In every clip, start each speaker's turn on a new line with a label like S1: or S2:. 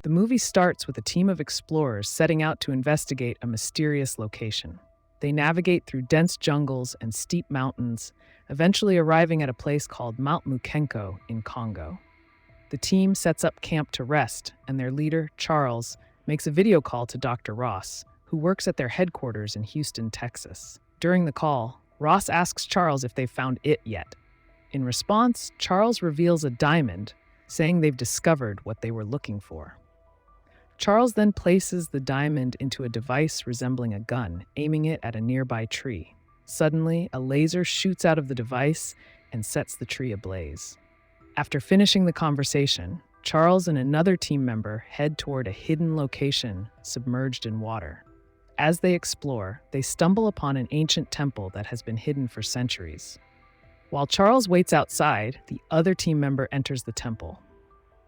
S1: The movie starts with a team of explorers setting out to investigate a mysterious location. They navigate through dense jungles and steep mountains, eventually arriving at a place called Mount Mukenko in Congo. The team sets up camp to rest, and their leader, Charles, makes a video call to Dr. Ross, who works at their headquarters in Houston, Texas. During the call, Ross asks Charles if they've found it yet. In response, Charles reveals a diamond, saying they've discovered what they were looking for. Charles then places the diamond into a device resembling a gun, aiming it at a nearby tree. Suddenly, a laser shoots out of the device and sets the tree ablaze. After finishing the conversation, Charles and another team member head toward a hidden location submerged in water. As they explore, they stumble upon an ancient temple that has been hidden for centuries. While Charles waits outside, the other team member enters the temple.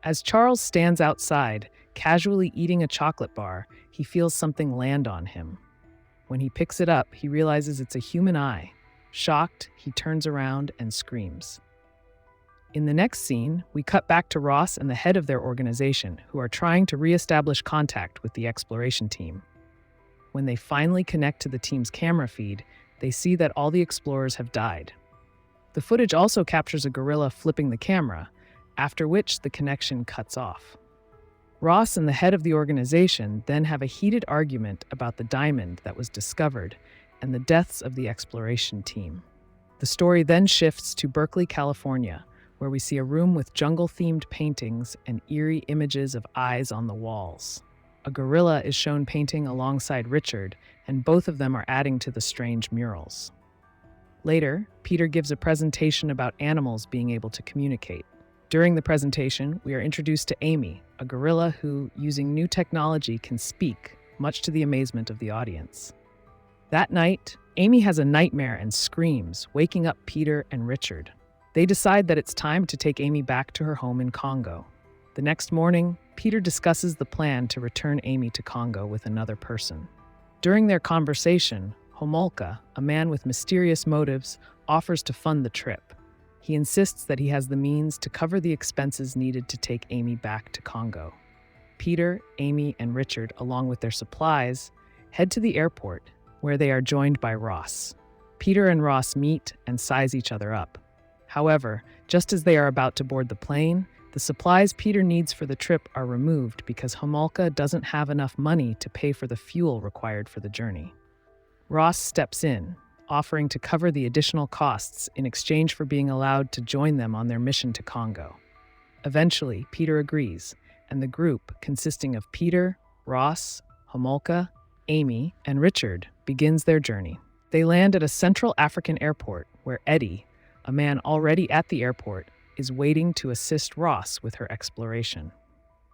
S1: As Charles stands outside, casually eating a chocolate bar, he feels something land on him. When he picks it up, he realizes it's a human eye. Shocked, he turns around and screams. In the next scene, we cut back to Ross and the head of their organization, who are trying to re-establish contact with the exploration team. When they finally connect to the team's camera feed, they see that all the explorers have died. The footage also captures a gorilla flipping the camera, after which the connection cuts off. Ross and the head of the organization then have a heated argument about the diamond that was discovered and the deaths of the exploration team. The story then shifts to Berkeley, California, where we see a room with jungle-themed paintings and eerie images of eyes on the walls. A gorilla is shown painting alongside Richard, and both of them are adding to the strange murals. Later, Peter gives a presentation about animals being able to communicate. During the presentation, we are introduced to Amy, a gorilla who, using new technology, can speak, much to the amazement of the audience. That night, Amy has a nightmare and screams, waking up Peter and Richard. They decide that it's time to take Amy back to her home in Congo. The next morning, Peter discusses the plan to return Amy to Congo with another person. During their conversation, Homolka, a man with mysterious motives, offers to fund the trip. He insists that he has the means to cover the expenses needed to take Amy back to Congo. Peter, Amy, and Richard, along with their supplies, head to the airport, where they are joined by Ross. Peter and Ross meet and size each other up. However, just as they are about to board the plane, the supplies Peter needs for the trip are removed because Homolka doesn't have enough money to pay for the fuel required for the journey. Ross steps in, offering to cover the additional costs in exchange for being allowed to join them on their mission to Congo. Eventually, Peter agrees, and the group, consisting of Peter, Ross, Homolka, Amy, and Richard, begins their journey. They land at a Central African airport where Eddie, a man already at the airport, is waiting to assist Ross with her exploration.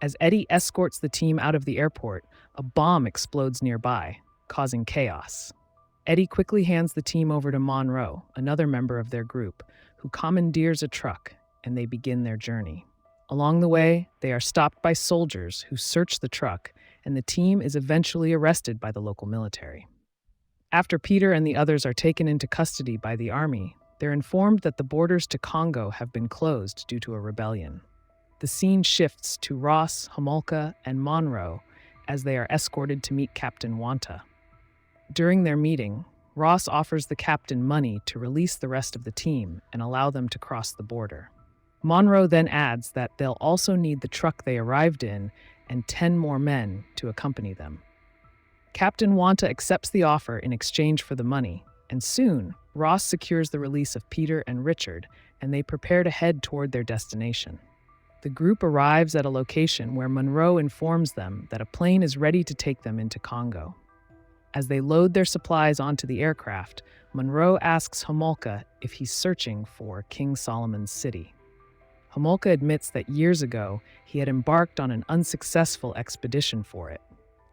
S1: As Eddie escorts the team out of the airport, a bomb explodes nearby, causing chaos. Eddie quickly hands the team over to Monroe, another member of their group, who commandeers a truck, and they begin their journey. Along the way, they are stopped by soldiers who search the truck, and the team is eventually arrested by the local military. After Peter and the others are taken into custody by the army, they're informed that the borders to Congo have been closed due to a rebellion. The scene shifts to Ross, Homolka, and Monroe as they are escorted to meet Captain Wanta. During their meeting, Ross offers the captain money to release the rest of the team and allow them to cross the border. Monroe then adds that they'll also need the truck they arrived in and 10 more men to accompany them. Captain Wanta accepts the offer in exchange for the money, and soon, Ross secures the release of Peter and Richard, and they prepare to head toward their destination. The group arrives at a location where Monroe informs them that a plane is ready to take them into Congo. As they load their supplies onto the aircraft, Monroe asks Homolka if he's searching for King Solomon's city. Homolka admits that years ago, he had embarked on an unsuccessful expedition for it.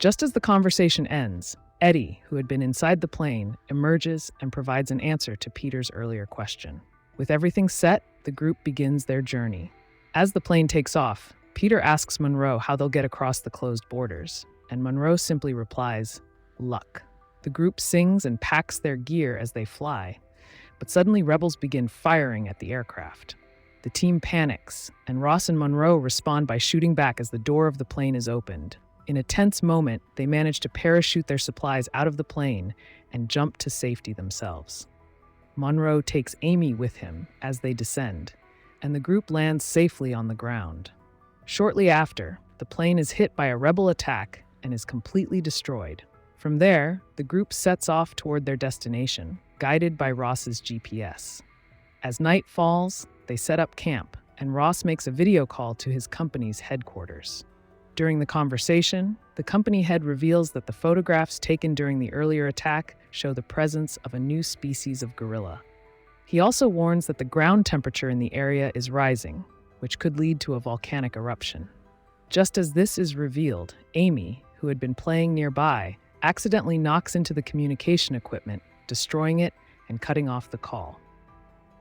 S1: Just as the conversation ends, Eddie, who had been inside the plane, emerges and provides an answer to Peter's earlier question. With everything set, the group begins their journey. As the plane takes off, Peter asks Monroe how they'll get across the closed borders, and Monroe simply replies, "Luck." The group sings and packs their gear as they fly, but suddenly rebels begin firing at the aircraft. The The team panics, and Ross and Monroe respond by shooting back as the door of the plane is opened. In a tense moment, they manage to parachute their supplies out of the plane and jump to safety themselves. Monroe takes Amy with him as they descend, and the group lands safely on the ground. Shortly after, the plane is hit by a rebel attack and is completely destroyed. From there, the group sets off toward their destination, guided by Ross's GPS. As night falls, they set up camp, and Ross makes a video call to his company's headquarters. During the conversation, the company head reveals that the photographs taken during the earlier attack show the presence of a new species of gorilla. He also warns that the ground temperature in the area is rising, which could lead to a volcanic eruption. Just as this is revealed, Amy, who had been playing nearby, accidentally knocks into the communication equipment, destroying it and cutting off the call.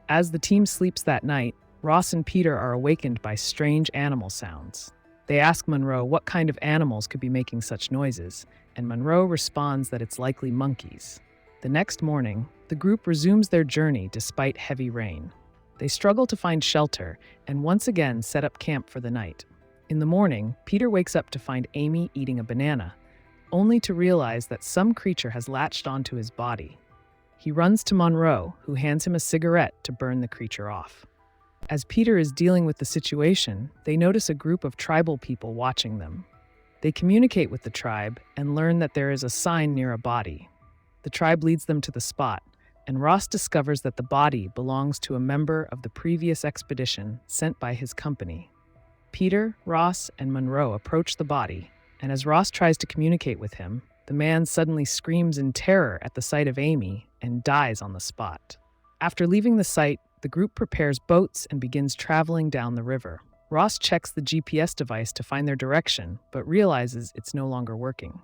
S1: As the team sleeps that night, Ross and Peter are awakened by strange animal sounds. They ask Monroe what kind of animals could be making such noises, and Monroe responds that it's likely monkeys. The next morning, the group resumes their journey despite heavy rain. They struggle to find shelter and once again set up camp for the night. In the morning, Peter wakes up to find Amy eating a banana, only to realize that some creature has latched onto his body. He runs to Monroe, who hands him a cigarette to burn the creature off. As Peter is dealing with the situation, they notice a group of tribal people watching them. They communicate with the tribe and learn that there is a sign near a body. The tribe leads them to the spot, and Ross discovers that the body belongs to a member of the previous expedition sent by his company. Peter, Ross, and Monroe approach the body, and as Ross tries to communicate with him, the man suddenly screams in terror at the sight of Amy and dies on the spot. After leaving the site, the group prepares boats and begins traveling down the river. Ross checks the GPS device to find their direction, but realizes it's no longer working.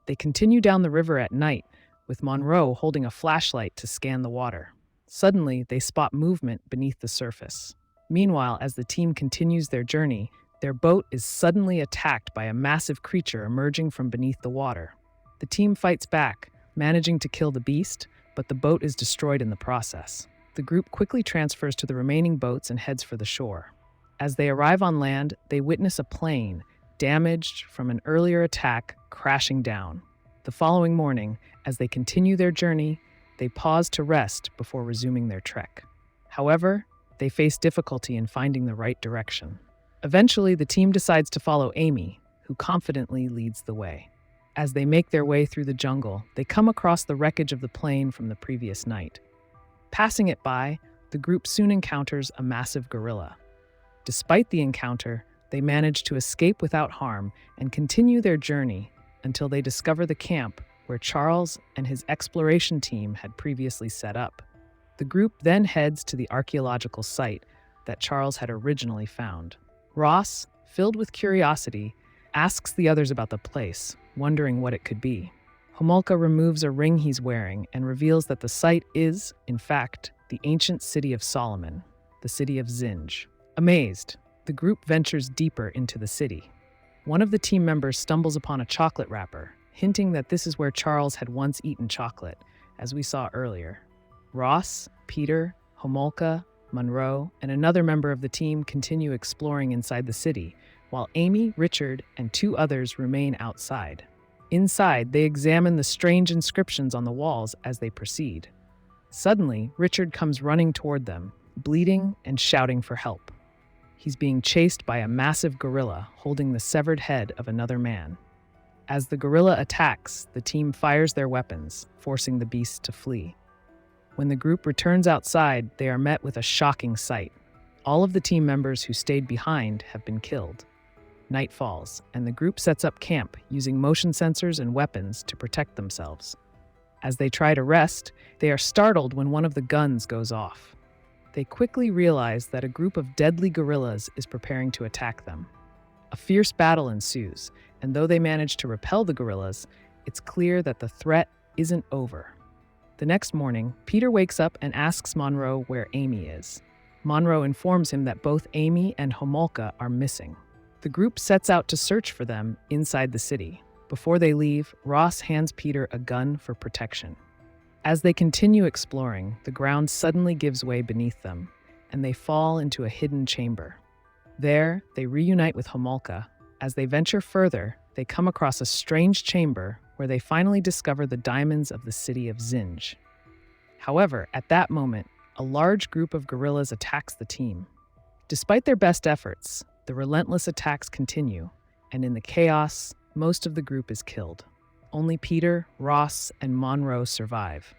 S1: They continue down the river at night, with Monroe holding a flashlight to scan the water. Suddenly, they spot movement beneath the surface. Meanwhile, as the team continues their journey, their boat is suddenly attacked by a massive creature emerging from beneath the water. The team fights back, managing to kill the beast, but the boat is destroyed in the process. The group quickly transfers to the remaining boats and heads for the shore. As they arrive on land, they witness a plane, damaged from an earlier attack, crashing down. The following morning, as they continue their journey, they pause to rest before resuming their trek. However, they face difficulty in finding the right direction. Eventually, the team decides to follow Amy, who confidently leads the way. As they make their way through the jungle, they come across the wreckage of the plane from the previous night. Passing it by, the group soon encounters a massive gorilla. Despite the encounter, they manage to escape without harm and continue their journey until they discover the camp where Charles and his exploration team had previously set up. The group then heads to the archaeological site that Charles had originally found. Ross, filled with curiosity, asks the others about the place, wondering what it could be. Homolka removes a ring he's wearing and reveals that the site is, in fact, the ancient city of Solomon, the city of Zinj. Amazed, the group ventures deeper into the city. One of the team members stumbles upon a chocolate wrapper, hinting that this is where Charles had once eaten chocolate, as we saw earlier. Ross, Peter, Homolka, Monroe, and another member of the team continue exploring inside the city, while Amy, Richard, and two others remain outside. Inside, they examine the strange inscriptions on the walls as they proceed. Suddenly, Richard comes running toward them, bleeding and shouting for help. He's being chased by a massive gorilla holding the severed head of another man. As the gorilla attacks, the team fires their weapons, forcing the beast to flee. When the group returns outside, they are met with a shocking sight. All of the team members who stayed behind have been killed. Night falls, and the group sets up camp using motion sensors and weapons to protect themselves. As they try to rest, they are startled when one of the guns goes off. They quickly realize that a group of deadly gorillas is preparing to attack them. A fierce battle ensues, and though they manage to repel the gorillas, it's clear that the threat isn't over. The next morning, Peter wakes up and asks Monroe where Amy is. Monroe informs him that both Amy and Homolka are missing. The group sets out to search for them inside the city. Before they leave, Ross hands Peter a gun for protection. As they continue exploring, the ground suddenly gives way beneath them, and they fall into a hidden chamber. There, they reunite with Homolka. As they venture further, they come across a strange chamber where they finally discover the diamonds of the city of Zinj. However, at that moment, a large group of guerrillas attacks the team. Despite their best efforts, the relentless attacks continue, and in the chaos, most of the group is killed. Only Peter, Ross, and Monroe survive.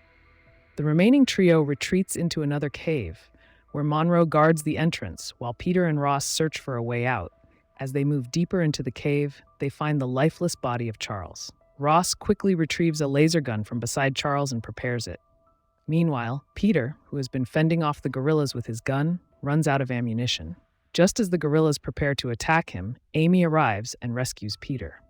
S1: The remaining trio retreats into another cave, where Monroe guards the entrance while Peter and Ross search for a way out. As they move deeper into the cave, they find the lifeless body of Charles. Ross quickly retrieves a laser gun from beside Charles and prepares it. Meanwhile, Peter, who has been fending off the guerrillas with his gun, runs out of ammunition. Just as the guerrillas prepare to attack him, Amy arrives and rescues Peter.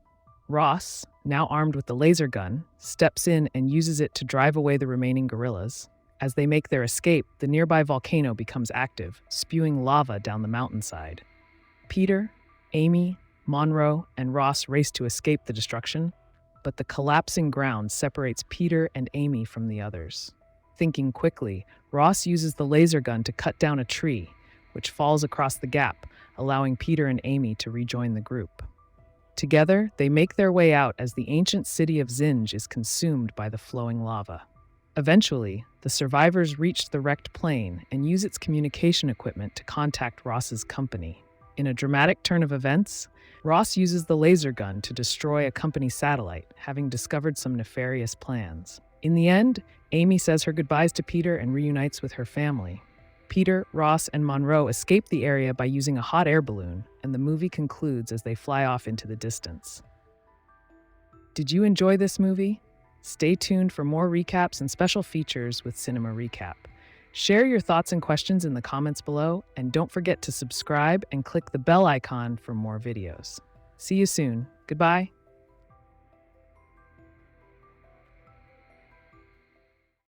S1: Ross, now armed with the laser gun, steps in and uses it to drive away the remaining guerrillas. As they make their escape, the nearby volcano becomes active, spewing lava down the mountainside. Peter, Amy, Monroe, and Ross race to escape the destruction, but the collapsing ground separates Peter and Amy from the others. Thinking quickly, Ross uses the laser gun to cut down a tree, which falls across the gap, allowing Peter and Amy to rejoin the group. Together, they make their way out as the ancient city of Zinj is consumed by the flowing lava. Eventually, the survivors reach the wrecked plane and use its communication equipment to contact Ross's company. In a dramatic turn of events, Ross uses the laser gun to destroy a company satellite, having discovered some nefarious plans. In the end, Amy says her goodbyes to Peter and reunites with her family. Peter, Ross, and Monroe escape the area by using a hot air balloon, and the movie concludes as they fly off into the distance. Did you enjoy this movie? Stay tuned for more recaps and special features with Cinema Recap. Share your thoughts and questions in the comments below, and don't forget to subscribe and click the bell icon for more videos. See you soon. Goodbye.